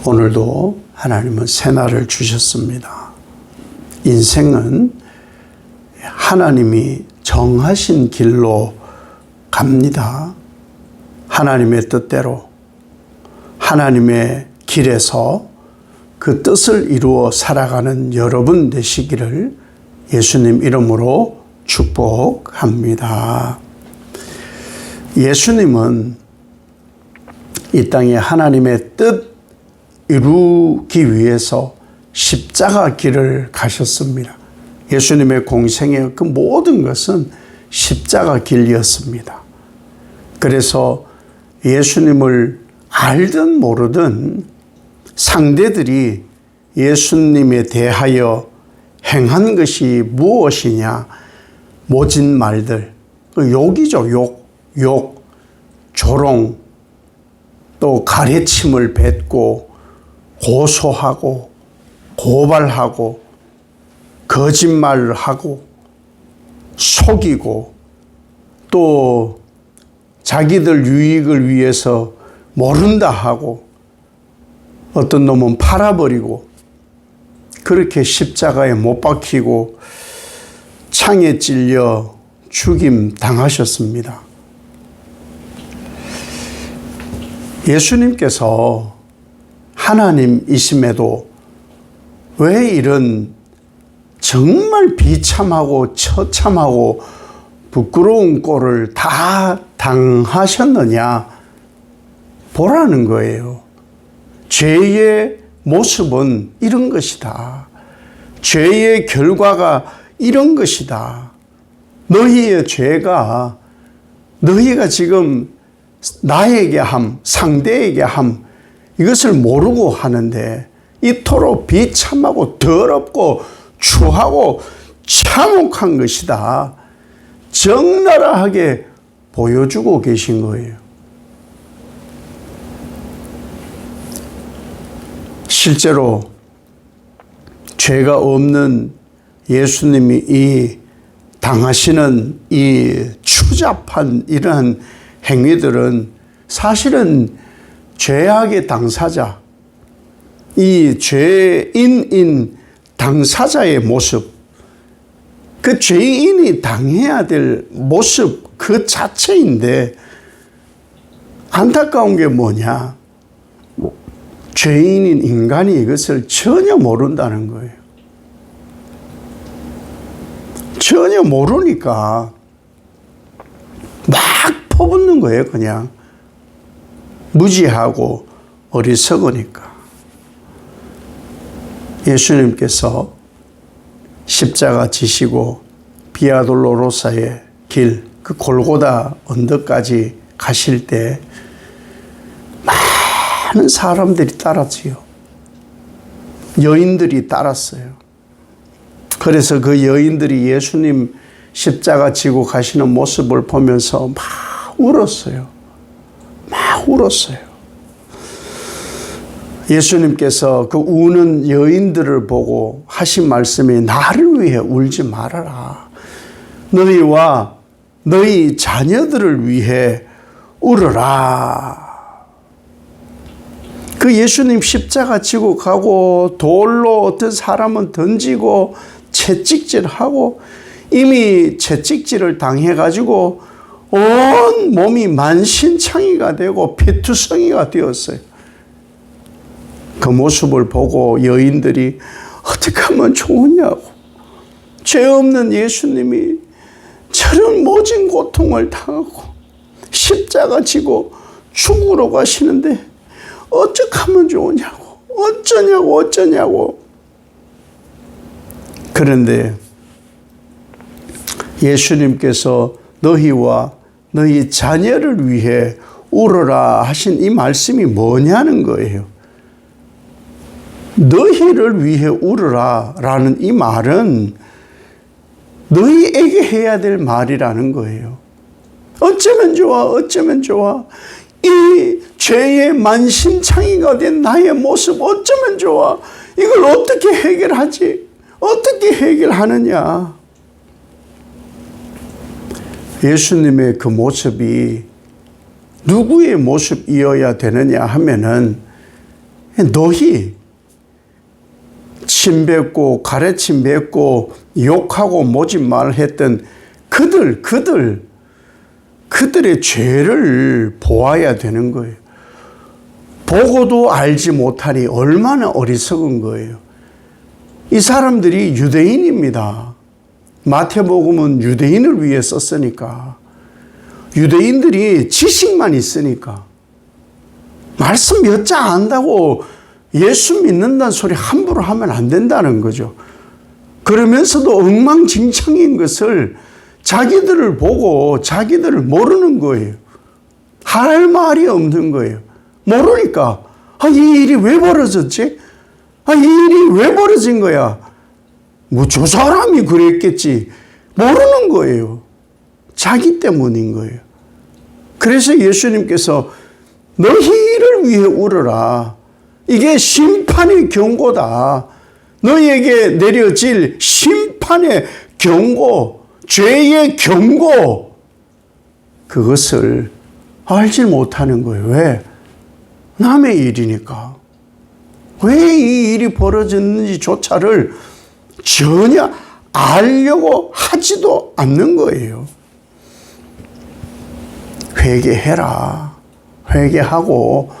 오늘도 하나님은 새날을 주셨습니다. 인생은 하나님이 정하신 길로 갑니다. 하나님의 뜻대로, 하나님의 길에서 그 뜻을 이루어 살아가는 여러분 되시기를 예수님 이름으로 축복합니다. 예수님은 이 땅에 하나님의 뜻 이루기 위해서 십자가 길을 가셨습니다. 예수님의 공생의 그 모든 것은 십자가 길이었습니다. 그래서 예수님을 알든 모르든 상대들이 예수님에 대하여 행한 것이 무엇이냐, 모진 말들, 욕이죠. 욕, 조롱, 또 가래침을 뱉고 고소하고 고발하고 거짓말을 하고 속이고 또 자기들 유익을 위해서 모른다 하고 어떤 놈은 팔아버리고 그렇게 십자가에 못 박히고 창에 찔려 죽임 당하셨습니다. 예수님께서 하나님이심에도 왜 이런 정말 비참하고 처참하고 부끄러운 꼴을 다 당하셨느냐 보라는 거예요. 죄의 모습은 이런 것이다. 죄의 결과가 이런 것이다. 너희의 죄가 너희가 지금 나에게 함, 상대에게 함, 이것을 모르고 하는데 이토록 비참하고 더럽고 추하고 참혹한 것이다. 적나라하게 보여주고 계신 거예요. 실제로 죄가 없는 예수님이 이 당하시는 이 추잡한 이러한 행위들은 사실은 죄악의 당사자, 이 죄인인 당사자의 모습, 그 죄인이 당해야 될 모습 그 자체인데 안타까운 게 뭐냐? 죄인인 인간이 이것을 전혀 모른다는 거예요. 전혀 모르니까 막 퍼붓는 거예요, 그냥. 무지하고 어리석으니까. 예수님께서 십자가 지시고 비아돌로로사의 길, 그 골고다 언덕까지 가실 때 많은 사람들이 따랐지요. 여인들이 따랐어요. 그래서 그 여인들이 예수님 십자가 지고 가시는 모습을 보면서 막 울었어요. 막 울었어요. 예수님께서 그 우는 여인들을 보고 하신 말씀이 나를 위해 울지 말아라. 너희와 너희 자녀들을 위해 울어라. 그 예수님 십자가 지고 가고 돌로 어떤 사람은 던지고 채찍질하고 이미 채찍질을 당해가지고 온 몸이 만신창이가 되고 피투성이가 되었어요. 그 모습을 보고 여인들이 어떻게 하면 좋으냐고. 죄 없는 예수님이 저런 모진 고통을 당하고 십자가 지고 죽으러 가시는데 어떻게 하면 좋으냐고. 어쩌냐고. 그런데 예수님께서 너희와 너희 자녀를 위해 울어라 하신 이 말씀이 뭐냐는 거예요. 너희를 위해 울어라 라는 이 말은 너희에게 해야 될 말이라는 거예요. 어쩌면 좋아. 이 죄의 만신창이가 된 나의 모습 어쩌면 좋아. 이걸 어떻게 해결하지? 어떻게 해결하느냐? 예수님의 그 모습이 누구의 모습이어야 되느냐 하면은 너희 침뱉고 가래침 뱉고 욕하고 모짓말 했던 그들의 죄를 보아야 되는 거예요. 보고도 알지 못하니 얼마나 어리석은 거예요. 이 사람들이 유대인입니다. 마태복음은 유대인을 위해 썼으니까. 유대인들이 지식만 있으니까. 말씀 몇 자 안다고 예수 믿는다는 소리 함부로 하면 안 된다는 거죠. 그러면서도 엉망진창인 것을 자기들을 보고 자기들을 모르는 거예요. 할 말이 없는 거예요. 모르니까 이 일이 왜 벌어졌지? 이 일이 왜 벌어진 거야? 뭐 저 사람이 그랬겠지. 모르는 거예요. 자기 때문인 거예요. 그래서 예수님께서 너희를 위해 울어라. 이게 심판의 경고다. 너희에게 내려질 심판의 경고, 죄의 경고, 그것을 알지 못하는 거예요. 왜? 남의 일이니까. 왜 이 일이 벌어졌는지조차를 전혀 알려고 하지도 않는 거예요. 회개해라. 회개하고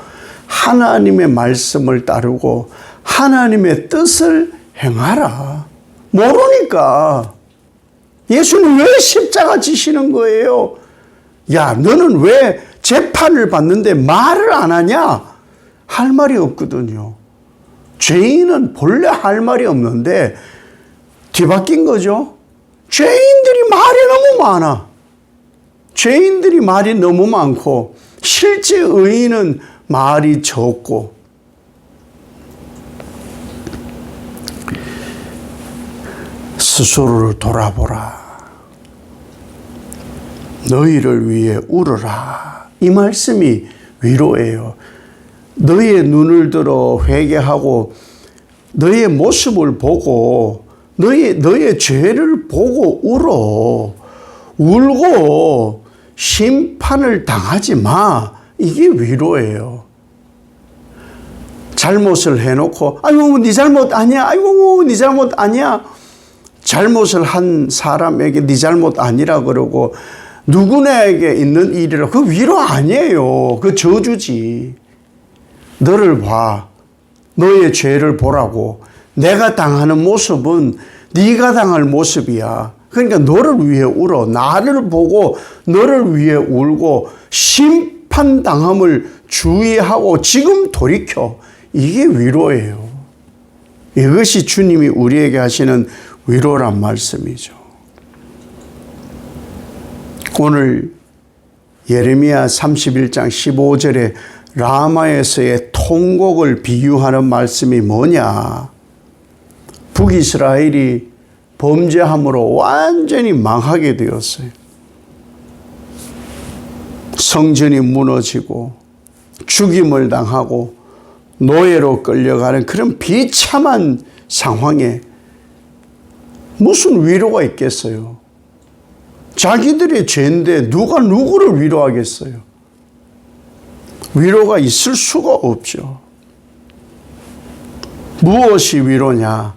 하나님의 말씀을 따르고 하나님의 뜻을 행하라. 모르니까. 예수님 왜 십자가 지시는 거예요? 야, 너는 왜 재판을 받는데 말을 안 하냐? 할 말이 없거든요. 죄인은 본래 할 말이 없는데 뒤바뀐 거죠. 죄인들이 말이 너무 많아. 죄인들이 말이 너무 많고 실제 의인은 말이 적고. 스스로를 돌아보라. 너희를 위해 울어라. 이 말씀이 위로예요. 너희의 눈을 들어 회개하고 너희의 모습을 보고 너희의 죄를 보고 울어. 울고 심판을 당하지 마. 이게 위로예요. 잘못을 해놓고 아이고 네 잘못 아니야. 아이고 네 잘못 아니야. 잘못을 한 사람에게 네 잘못 아니라 그러고 누구나에게 있는 일이라 그 위로 아니에요. 그 저주지. 너를 봐. 너의 죄를 보라고. 내가 당하는 모습은 네가 당할 모습이야. 그러니까 너를 위해 울어. 나를 보고 너를 위해 울고 심판당함을 주의하고 지금 돌이켜. 이게 위로예요. 이것이 주님이 우리에게 하시는 위로란 말씀이죠. 오늘 예레미야 31장 15절에 라마에서의 통곡을 비유하는 말씀이 뭐냐? 북이스라엘이 범죄함으로 완전히 망하게 되었어요. 성전이 무너지고 죽임을 당하고 노예로 끌려가는 그런 비참한 상황에 무슨 위로가 있겠어요? 자기들의 죄인데 누가 누구를 위로하겠어요? 위로가 있을 수가 없죠. 무엇이 위로냐?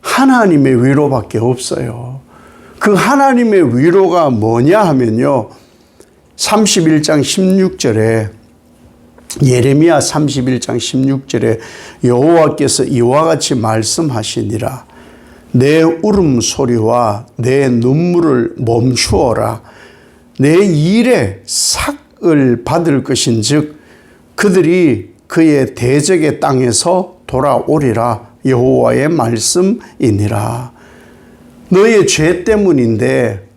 하나님의 위로밖에 없어요. 그 하나님의 위로가 뭐냐 하면요. 31장 16절에 예레미야 31장 16절에 여호와께서 이와 같이 말씀하시니라. 내 울음소리와 내 눈물을 멈추어라. 내 일에 삭을 받을 것인즉 그들이 그의 대적의 땅에서 돌아오리라. 여호와의 말씀이니라. 너의 죄 때문인데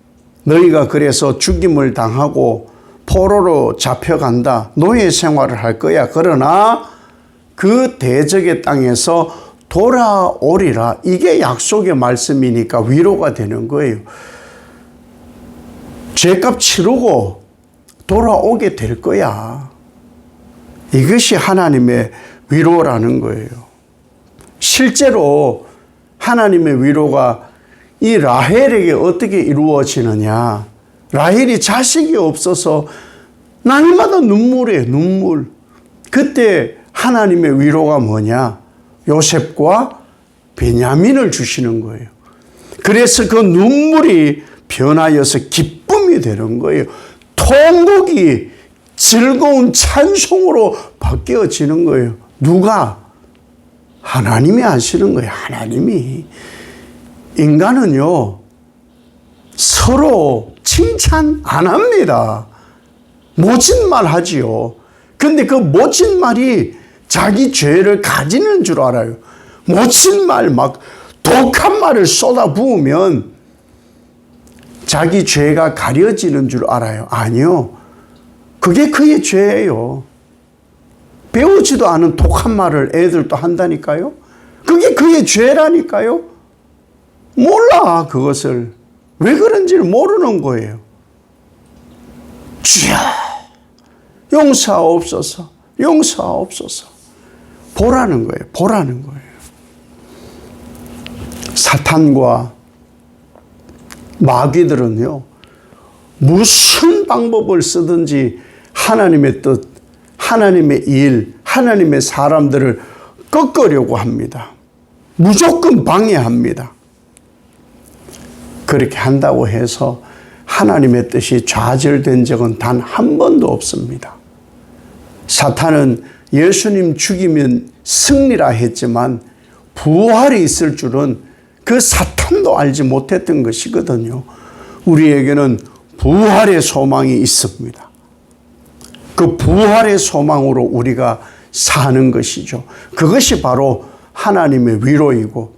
너희가 그래서 죽임을 당하고 포로로 잡혀간다. 노예 생활을 할 거야. 그러나 그 대적의 땅에서 돌아오리라. 이게 약속의 말씀이니까 위로가 되는 거예요. 죄값 치르고 돌아오게 될 거야. 이것이 하나님의 위로라는 거예요. 실제로 하나님의 위로가 이 라헬에게 어떻게 이루어지느냐. 라헬이 자식이 없어서 날마다 눈물이에요. 눈물. 그때 하나님의 위로가 뭐냐? 요셉과 베냐민을 주시는 거예요. 그래서 그 눈물이 변하여서 기쁨이 되는 거예요. 통곡이 즐거운 찬송으로 바뀌어지는 거예요. 누가? 하나님이 하시는 거예요. 하나님이. 인간은요, 서로 칭찬 안 합니다. 모진 말 하지요. 근데 그 모진 말이 자기 죄를 가지는 줄 알아요. 모진 말, 막 독한 말을 쏟아 부으면 자기 죄가 가려지는 줄 알아요. 아니요. 그게 그의 죄예요. 배우지도 않은 독한 말을 애들도 한다니까요. 그게 그의 죄라니까요. 몰라, 그것을. 왜 그런지를 모르는 거예요. 주여, 용서하옵소서, 용서하옵소서. 보라는 거예요. 보라는 거예요. 사탄과 마귀들은요, 무슨 방법을 쓰든지 하나님의 뜻, 하나님의 일, 하나님의 사람들을 꺾으려고 합니다. 무조건 방해합니다. 그렇게 한다고 해서 하나님의 뜻이 좌절된 적은 단 한 번도 없습니다. 사탄은 예수님 죽이면 승리라 했지만 부활이 있을 줄은 그 사탄도 알지 못했던 것이거든요. 우리에게는 부활의 소망이 있습니다. 그 부활의 소망으로 우리가 사는 것이죠. 그것이 바로 하나님의 위로이고,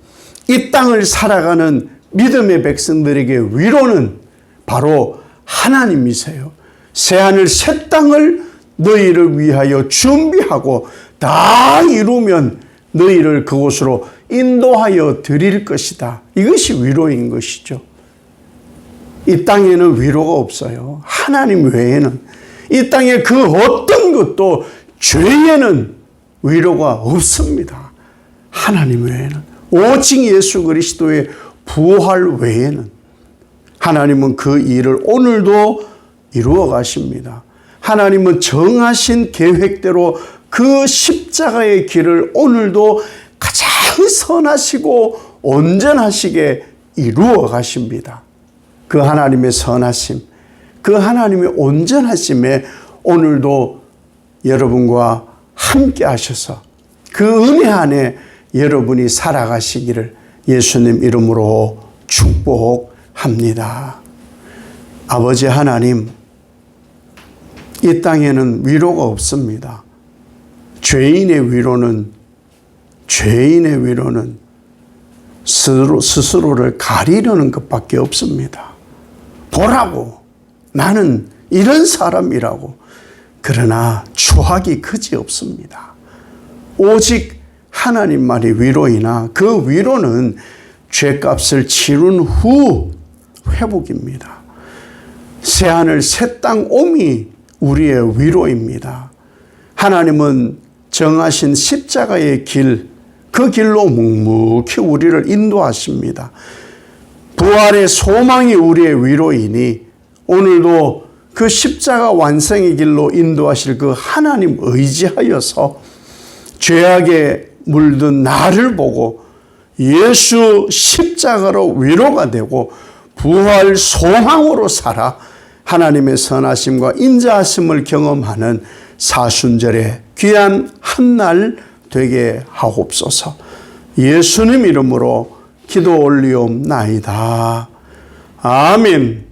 이 땅을 살아가는 믿음의 백성들에게 위로는 바로 하나님이세요. 새하늘 새 땅을 너희를 위하여 준비하고 다 이루면 너희를 그곳으로 인도하여 드릴 것이다. 이것이 위로인 것이죠. 이 땅에는 위로가 없어요. 하나님 외에는. 이 땅에 그 어떤 것도 죄에는 위로가 없습니다. 하나님 외에는. 오직 예수 그리스도의 부활 외에는. 하나님은 그 일을 오늘도 이루어 가십니다. 하나님은 정하신 계획대로 그 십자가의 길을 오늘도 가장 선하시고 온전하시게 이루어 가십니다. 그 하나님의 선하심, 그 하나님의 온전하심에 오늘도 여러분과 함께 하셔서 그 은혜 안에 여러분이 살아가시기를 예수님 이름으로 축복합니다. 아버지 하나님, 이 땅에는 위로가 없습니다. 죄인의 위로는 스스로를 가리려는 것밖에 없습니다. 보라고, 나는 이런 사람이라고. 그러나 추악이 그지없습니다. 오직 하나님만이 위로이나 그 위로는 죄값을 치른 후 회복입니다. 새하늘 새 땅 옴이 우리의 위로입니다. 하나님은 정하신 십자가의 길, 그 길로 묵묵히 우리를 인도하십니다. 부활의 소망이 우리의 위로이니 오늘도 그 십자가 완성의 길로 인도하실 그 하나님 의지하여서 죄악에 물든 나를 보고 예수 십자가로 위로가 되고 부활 소망으로 살아 하나님의 선하심과 인자하심을 경험하는 사순절의 귀한 한날 되게 하옵소서. 예수님 이름으로 기도 올리옵나이다. 아멘.